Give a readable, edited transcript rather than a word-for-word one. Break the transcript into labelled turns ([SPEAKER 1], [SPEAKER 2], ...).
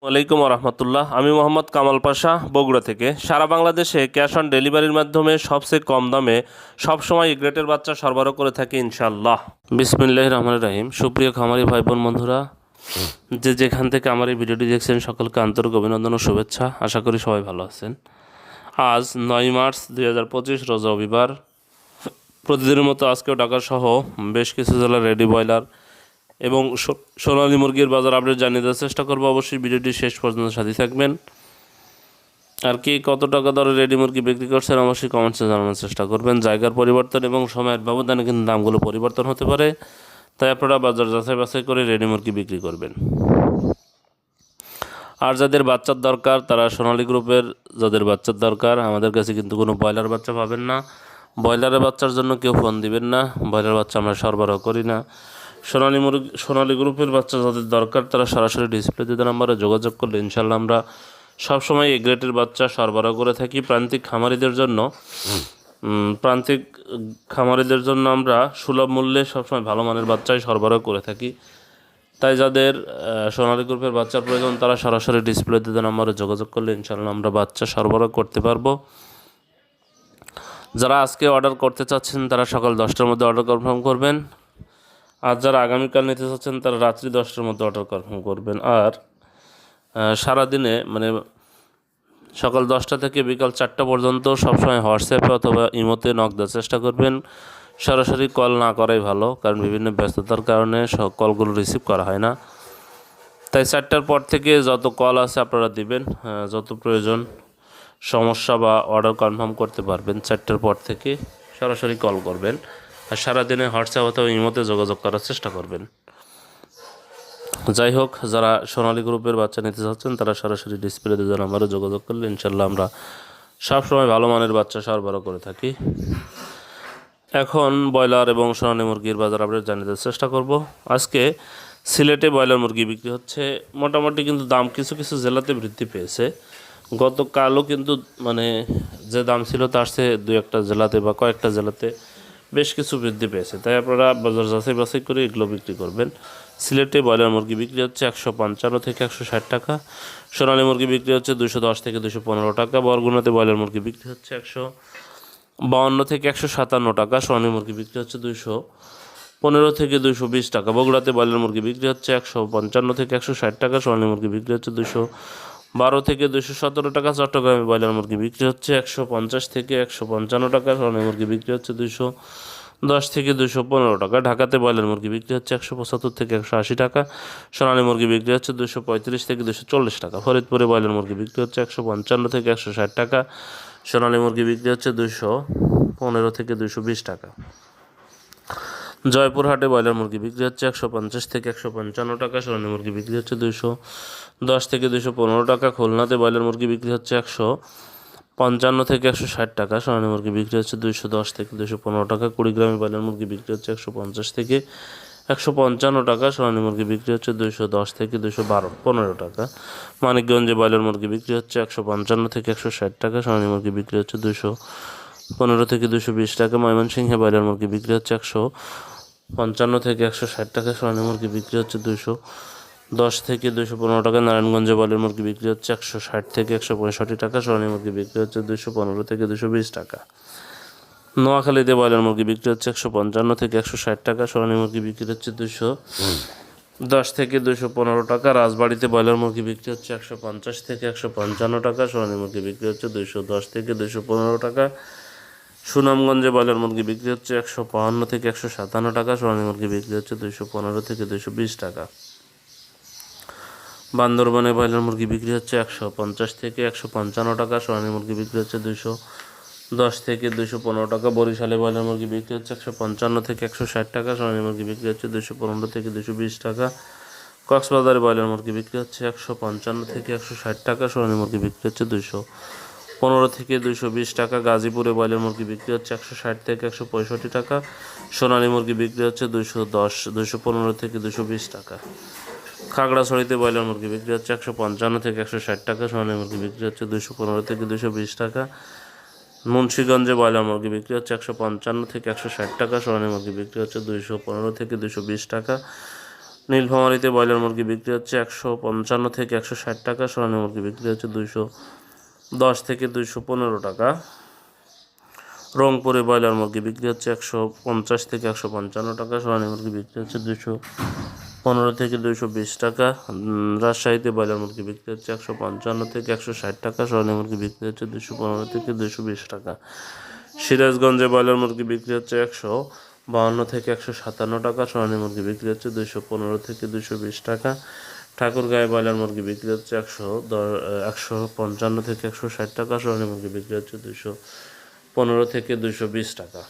[SPEAKER 1] ওয়ালাইকুম রহমতুল্লাহ। আমি মোহাম্মদ কামাল পাশা, বগুড়া থেকে। সারা বাংলাদেশে ক্যাশ অন ডেলিভারির মাধ্যমে সবচেয়ে কম দামে সবসময় এ গ্রেটের বাচ্চা সরবরাহ করে থাকি ইনশাআল্লাহ। বিসমিল্লাহির রহমানির রহিম। সুপ্রিয় খামারি ভাই বোন বন্ধুরা, যে যেখান থেকে আমার এই ভিডিওটি দেখছেন, সকলকে আন্তরিক অভিনন্দন ও শুভেচ্ছা। আশা করি সবাই ভালো আছেন। আজ 9 মার্চ 2025, রোজ রবিবার। প্রতিদিনের মতো আজকেও ঢাকাসহ বেশ কিছু জেলার রেডি ব্রয়লার এবং সোনালী মুরগির বাজার আপডেট জানিয়ে দেওয়ার চেষ্টা করবো। অবশ্যই ভিডিওটি শেষ পর্যন্ত সাথে থাকবেন। আর কি কত টাকা দরে রেডি মুরগি বিক্রি করছেন অবশ্যই কমেন্টসে জানানোর চেষ্টা করবেন। জায়গার পরিবর্তন এবং সময়ের ব্যবধানে কিন্তু দামগুলো পরিবর্তন হতে পারে, তাই আপনারা বাজার যাচাই বাছাই করে রেডি মুরগি বিক্রি করবেন। আর যাদের বাচ্চার দরকার তারা সোনালী গ্রুপের, যাদের বাচ্চার দরকার, আমাদের কাছে কিন্তু কোনো ব্রয়লার বাচ্চা পাবেন না। ব্রয়লারের বাচ্চার জন্য কেউ ফোন দিবেন না, ব্রয়লার বাচ্চা আমরা সরবরাহ করি না। সোনালী গ্রুপের বাচ্চা যাদের দরকার তারা সরাসরি ডিসপ্লেতে নাম্বারে যোগাযোগ করলে ইনশাল্লাহ আমরা সবসময় এ গ্রেটের বাচ্চা সরবরাহ করে থাকি। প্রান্তিক খামারিদের জন্য আমরা সুলভ মূল্যে সবসময় ভালো মানের বাচ্চাই সরবরাহ করে থাকি। তাই যাদের সোনালী গ্রুপের বাচ্চার প্রয়োজন তারা সরাসরি ডিসপ্লেতে নাম্বারে যোগাযোগ করলে ইনশাল্লাহ আমরা বাচ্চা সরবরাহ করতে পারবো। যারা আজকে অর্ডার করতে চাচ্ছেন তারা সকাল 10টার মধ্যে অর্ডার কনফার্ম করবেন। আর যারা আগামীকাল নিতে চাচ্ছেন তারা রাত্রি 10টার মধ্যে অর্ডার কনফার্ম করবেন। আর সারাদিনে মানে সকাল 10টা থেকে বিকাল 4টা পর্যন্ত সবসময় হোয়াটসঅ্যাপে অথবা ইমোতে নক দেওয়ার চেষ্টা করবেন। সরাসরি কল না করাই ভালো, কারণ বিভিন্ন ব্যস্ততার কারণে সব কলগুলো রিসিভ করা হয় না। তাই 4টার পর থেকে যত কল আছে আপনারা দিবেন, যত প্রয়োজন সমস্যা বা অর্ডার কনফার্ম করতে পারবেন 4টার পর থেকে সরাসরি কল করবেন। আর সারাদিনে হোয়াটসঅ্যাপ অথবা ইমোতে যোগাযোগ করার চেষ্টা করবেন। যাই হোক, যারা সোনালী গ্রুপের বাচ্চা নিতে চাচ্ছেন তারা সরাসরি ডিসপ্লেতে যে নাম্বারে যোগাযোগ করলে ইনশাল্লাহ আমরা সবসময় ভালো মানের বাচ্চা সরবরাহ করে থাকি। এখন ব্রয়লার এবং সোনালী মুরগির বাজার আপডেট জানিয়ে দেওয়ার চেষ্টা করব। আজকে সিলেটে ব্রয়লার মুরগি বিক্রি হচ্ছে মোটামুটি, কিন্তু দাম কিছু কিছু জেলাতে বৃদ্ধি পেয়েছে। গতকালও কিন্তু মানে যে দাম ছিল তার চেয়ে দু একটা জেলাতে বা কয়েকটা জেলাতে বেশ কিছু বৃদ্ধি পেয়েছে, তাই আপনারা বাজার যাচাই বাছাই করে এগুলো বিক্রি করবেন। সিলেটে ব্রয়লার মুরগি বিক্রি হচ্ছে 155 থেকে 160 টাকা, সোনালী মুরগি বিক্রি হচ্ছে 210 থেকে 215 টাকা, বরগুনাতে ব্রয়লার মুরগি বিক্রি হচ্ছে 152 থেকে 157 টাকা, সোনালী মুরগি বিক্রি হচ্ছে 215 থেকে 220 টাকা, বগুড়াতে ব্রয়লার মুরগি বিক্রি হচ্ছে 155 থেকে 160 টাকা, সোনালী মুরগি বিক্রি হচ্ছে 212 থেকে 217 টাকা, চট্টগ্রামে ব্রয়লার মুরগি বিক্রি হচ্ছে 150 থেকে 155 টাকা, সোনালী মুরগি বিক্রি হচ্ছে 210 থেকে 215 টাকা, ঢাকাতে ব্রয়লার মুরগি বিক্রি হচ্ছে 175 থেকে 180 টাকা, সোনালী মুরগি বিক্রি হচ্ছে 235 থেকে 240 টাকা, ফরিদপুরে ব্রয়লার মুরগি বিক্রি হচ্ছে 155 থেকে 160 টাকা, সোনালী মুরগি বিক্রি হচ্ছে 215 থেকে 220 টাকা, জয়পুরহাটে ব্রয়লার মুরগি বিক্রি হচ্ছে 150 থেকে 155 টাকা, সোনালী মুরগি বিক্রি হচ্ছে 210 থেকে 215 টাকা, খুলনাতে ব্রয়লার মুরগি বিক্রি হচ্ছে 155 থেকে 160 টাকা, সোনালী মুরগি বিক্রি হচ্ছে 210 থেকে 215 টাকা, কুড়িগ্রামে ব্রয়লার মুরগি বিক্রি হচ্ছে 150 থেকে 155 টাকা, সোনালী মুরগি বিক্রি হচ্ছে 210 থেকে 215 টাকা, মানিকগঞ্জে ব্রয়লার মুরগি বিক্রি হচ্ছে 155 থেকে 160 টাকা, সোনালী মুরগি বিক্রি হচ্ছে 215 থেকে 220 টাকা, ময়মনসিংহে ব্রয়লার মুরগি বিক্রি হচ্ছে 155 থেকে 160 টাকা, সোনালী মুরগি বিক্রি হচ্ছে 210 থেকে 215 টাকা, নারায়ণগঞ্জে ব্রয়লার মুরগি বিক্রি হচ্ছে 160 থেকে 165 টাকা, সোনালী মুরগি বিক্রি হচ্ছে 215 থেকে 220 টাকা, নোয়াখালীতে ব্রয়লার মুরগি বিক্রি হচ্ছে 155 থেকে 160 টাকা, সোনালী মুরগি বিক্রি হচ্ছে 210 থেকে 215 টাকা, রাজবাড়িতে ব্রয়লার মুরগি বিক্রি হচ্ছে 150 থেকে 155 টাকা, সোনালী মুরগি বিক্রি হচ্ছে 210 থেকে 215 টাকা, সুনামগঞ্জে ব্রয়লার মুরগি বিক্রি হচ্ছে 152 থেকে 157 টাকা, সোনালী মুরগি বিক্রি হচ্ছে 215 থেকে 220 টাকা, বান্দরবানে ব্রয়লার মুরগি বিক্রি হচ্ছে 150 থেকে 155 টাকা, সোনালী মুরগি বিক্রি হচ্ছে 210 থেকে 215 টাকা, বরিশালে ব্রয়লার মুরগি বিক্রি হচ্ছে 155 থেকে 160 টাকা, সোনালী মুরগি বিক্রি হচ্ছে 215 থেকে 220 টাকা, কক্সবাজারে ব্রয়লার মুরগি বিক্রি হচ্ছে 155 থেকে 160 টাকা, সোনালী মুরগি বিক্রি হচ্ছে 215 থেকে 220 টাকা, গাজীপুরে ব্রয়লার মুরগি বিক্রি হচ্ছে 160 থেকে 165 টাকা, সোনালী মুরগি বিক্রি হচ্ছে 215 থেকে 220 টাকা, খাগড়াছড়িতে ব্রয়লার মুরগি বিক্রি হচ্ছে 155 থেকে 160 টাকা, সোনালী মুরগি বিক্রি হচ্ছে 215 থেকে 220 টাকা, মুন্সিগঞ্জে ব্রয়লার মুরগি বিক্রি হচ্ছে 155 থেকে 160 টাকা, সোনালী মুরগি বিক্রি হচ্ছে 215 থেকে 220 টাকা, নীলফামারীতে ব্রয়লার মুরগি বিক্রি হচ্ছে 155 থেকে 160 টাকা, সোনালী মুরগি বিক্রি হচ্ছে 210 থেকে 215 টাকা। রংপুরে ব্রয়লার মুরগি বিক্রি হচ্ছে 150 থেকে 155 টাকা, সোনালী মুরগি বিক্রি হচ্ছে 215 থেকে 220 টাকা। রাজশাহীতে ব্রয়লার মুরগি বিক্রি হচ্ছে 155 থেকে 160 টাকা, সোনালী মুরগি বিক্রি হচ্ছে 215 থেকে 220 টাকা। সিরাজগঞ্জে ব্রয়লার মুরগি বিক্রি হচ্ছে 152 থেকে 157 টাকা, সোনালী মুরগি বিক্রি হচ্ছে 215 থেকে 220 টাকা। ঠাকুরগাঁয়ে ব্রয়লার মুরগি বিক্রি হচ্ছে 155 থেকে 160 টাকা, সোনালী মুরগি বিক্রি হচ্ছে 215 থেকে 220 টাকা।